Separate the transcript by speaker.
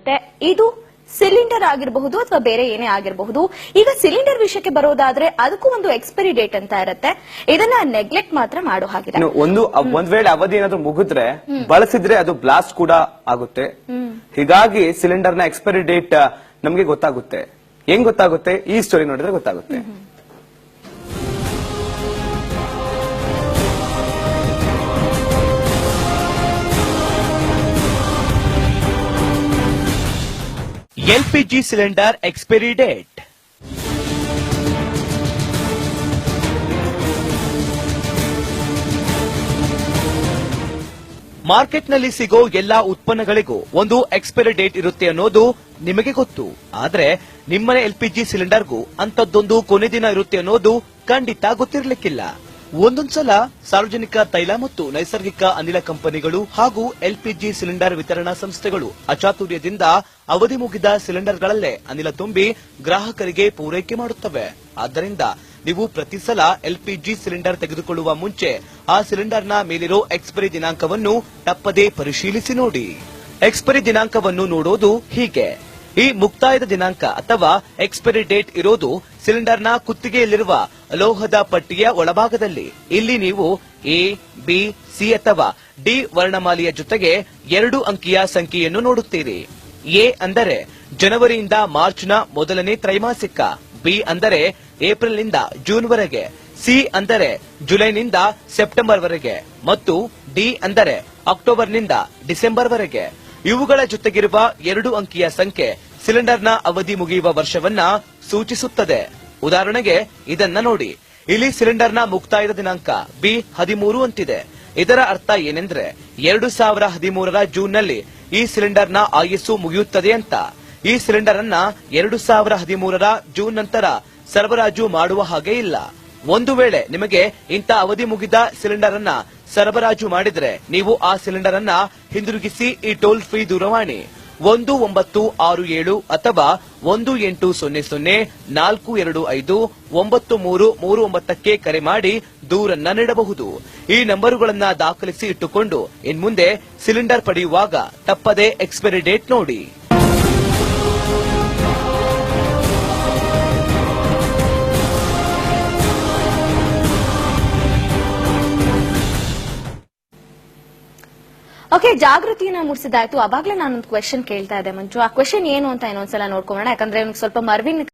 Speaker 1: ಇರುತ್ತೆ. ಇದು ಸಿಲಿಂಡರ್ ಆಗಿರಬಹುದು ಅಥವಾ ಬೇರೆ ಏನೇ ಆಗಿರಬಹುದು. ಈಗ ಸಿಲಿಂಡರ್ ವಿಷಯಕ್ಕೆ ಬರೋದಾದ್ರೆ ಅದಕ್ಕೂ ಒಂದು ಎಕ್ಸ್ಪೈರಿ ಡೇಟ್ ಅಂತ ಇರುತ್ತೆ. ಇದನ್ನ ನೆಗ್ಲೆಕ್ಟ್ ಮಾತ್ರ ಮಾಡೋ ಹಾಗಿದೆ.
Speaker 2: ಒಂದ್ ವೇಳೆ ಅವಧಿ ಏನಾದ್ರು ಮುಗಿದ್ರೆ ಬಳಸಿದ್ರೆ ಅದು ಬ್ಲಾಸ್ಟ್ ಕೂಡ ಆಗುತ್ತೆ. ಹೀಗಾಗಿ ಸಿಲಿಂಡರ್ ನ ಎಕ್ಸ್ಪೈರಿ ಡೇಟ್ ನಮ್ಗೆ ಗೊತ್ತಾಗುತ್ತೆ. ಹೆಂಗ್ ಗೊತ್ತಾಗುತ್ತೆ? ಈ ಸ್ಟೋರಿ ನೋಡಿದ್ರೆ ಗೊತ್ತಾಗುತ್ತೆ.
Speaker 3: LPG cylinder expiry date. ಮಾರ್ಕೆಟ್ನಲ್ಲಿ ಸಿಗೋ ಎಲ್ಲಾ ಉತ್ಪನ್ನಗಳಿಗೂ ಒಂದು ಎಕ್ಸ್ಪೈರಿ ಡೇಟ್ ಇರುತ್ತೆ ಅನ್ನೋದು ನಿಮಗೆ ಗೊತ್ತು. ಆದ್ರೆ ನಿಮ್ಮನೆ LPG ಸಿಲಿಂಡರ್ಗೂ ಅಂತದ್ದೊಂದು ಕೊನೆ ದಿನ ಇರುತ್ತೆ ಅನ್ನೋದು ಖಂಡಿತ ಗೊತ್ತಿರಲಿಕ್ಕಿಲ್ಲ. ಒಂದೊಂದ್ಸಲ ಸಾರ್ವಜನಿಕ ತೈಲ ಮತ್ತು ನೈಸರ್ಗಿಕ ಅನಿಲ ಕಂಪನಿಗಳು ಹಾಗೂ LPG ಸಿಲಿಂಡರ್ ವಿತರಣಾ ಸಂಸ್ಥೆಗಳು ಅಚಾತುರ್ಯದಿಂದ ಅವಧಿ ಮುಗಿದ ಸಿಲಿಂಡರ್ಗಳಲ್ಲೇ ಅನಿಲ ತುಂಬಿ ಗ್ರಾಹಕರಿಗೆ ಪೂರೈಕೆ ಮಾಡುತ್ತವೆ. ಆದ್ದರಿಂದ ನೀವು ಪ್ರತಿ ಸಲ LPG ಸಿಲಿಂಡರ್ ತೆಗೆದುಕೊಳ್ಳುವ ಮುಂಚೆ ಆ ಸಿಲಿಂಡರ್ನ ಮೇಲಿರೋ ಎಕ್ಸ್ಪೈರಿ ದಿನಾಂಕವನ್ನು ತಪ್ಪದೇ ಪರಿಶೀಲಿಸಿ ನೋಡಿ. ಎಕ್ಸ್ಪೈರಿ ದಿನಾಂಕವನ್ನು ನೋಡೋದು ಹೀಗೆ. ಈ ಮುಕ್ತಾಯದ ದಿನಾಂಕ ಅಥವಾ ಎಕ್ಸ್ಪೈರಿ ಡೇಟ್ ಇರೋದು ಸಿಲಿಂಡರ್ನ ಕುತ್ತಿಗೆಯಲ್ಲಿರುವ ಲೋಹದ ಪಟ್ಟಿಯ ಒಳಭಾಗದಲ್ಲಿ. ಇಲ್ಲಿ ನೀವು A, B, C ಅಥವಾ D ವರ್ಣಮಾಲೆಯ ಜೊತೆಗೆ 2 ಅಂಕಿಯ ಸಂಖ್ಯೆಯನ್ನು ನೋಡುತ್ತೀರಿ. A ಅಂದರೆ ಜನವರಿಯಿಂದ ಮಾರ್ಚ್ನ ಮೊದಲನೇ ತ್ರೈಮಾಸಿಕ, B ಅಂದರೆ ಏಪ್ರಿಲ್ನಿಂದ ಜೂನ್ ವರೆಗೆ, C ಅಂದರೆ ಜುಲೈನಿಂದ ಸೆಪ್ಟೆಂಬರ್ ವರೆಗೆ ಮತ್ತು D ಅಂದರೆ ಅಕ್ಟೋಬರ್ನಿಂದ ಡಿಸೆಂಬರ್ ವರೆಗೆ. ಇವುಗಳ ಜೊತೆಗಿರುವ 2 ಅಂಕಿಯ ಸಂಖ್ಯೆ ಸಿಲಿಂಡರ್ನ ಅವಧಿ ಮುಗಿಯುವ ವರ್ಷವನ್ನ ಸೂಚಿಸುತ್ತದೆ. ಉದಾಹರಣೆಗೆ ಇದನ್ನ ನೋಡಿ. ಇಲ್ಲಿ ಸಿಲಿಂಡರ್ನ ಮುಕ್ತಾಯದ ದಿನಾಂಕ B13 ಅಂತಿದೆ. ಇದರ ಅರ್ಥ ಏನೆಂದ್ರೆ 2013ರ ಜೂನ್ನಲ್ಲಿ ಈ ಸಿಲಿಂಡರ್ನ ಆಯಸ್ಸು ಮುಗಿಯುತ್ತದೆ ಅಂತ. ಈ ಸಿಲಿಂಡರ್ ಅನ್ನ 2013ರ ಜೂನ್ ನಂತರ ಸರಬರಾಜು ಮಾಡುವ ಹಾಗೆ ಇಲ್ಲ. ಒಂದು ವೇಳೆ ನಿಮಗೆ ಇಂಥ ಅವಧಿ ಮುಗಿದ ಸಿಲಿಂಡರ್ ಅನ್ನ ಸರಬರಾಜು ಮಾಡಿದ್ರೆ ನೀವು ಆ ಸಿಲಿಂಡರ್ ಅನ್ನ ಹಿಂದಿರುಗಿಸಿ ಈ ಟೋಲ್ ಫ್ರೀ ದೂರವಾಣಿ 1967 ಅಥವಾ 1800-425-9339ಕ್ಕೆ ಕರೆ ಮಾಡಿ ದೂರನ್ನ ನೀಡಬಹುದು. ಈ ನಂಬರುಗಳನ್ನ ದಾಖಲಿಸಿ ಇಟ್ಟುಕೊಂಡು ಇನ್ಮುಂದೆ ಸಿಲಿಂಡರ್ ಪಡೆಯುವಾಗ ತಪ್ಪದೇ ಎಕ್ಸ್ಪೈರಿ ಡೇಟ್ ನೋಡಿ.
Speaker 1: ಓಕೆ, ಜಾಗೃತಿಯನ್ನ ಮೂಡಿಸಿದಾಯ್ತು. ಅವಾಗ್ಲೇ ನಾನೊಂದು ಕ್ವೆಶನ್ ಕೇಳ್ತಾ ಇದ್ದೆ ಮಂಜು. ಆ ಕ್ವೆಶನ್ ಏನು ಅಂತ ಇನ್ನೊಂದ್ಸಲ ನೋಡ್ಕೊಳ್ಳೋಣ. ಯಾಕಂದ್ರೆ ಸ್ವಲ್ಪ ಮರ್ವಿನ್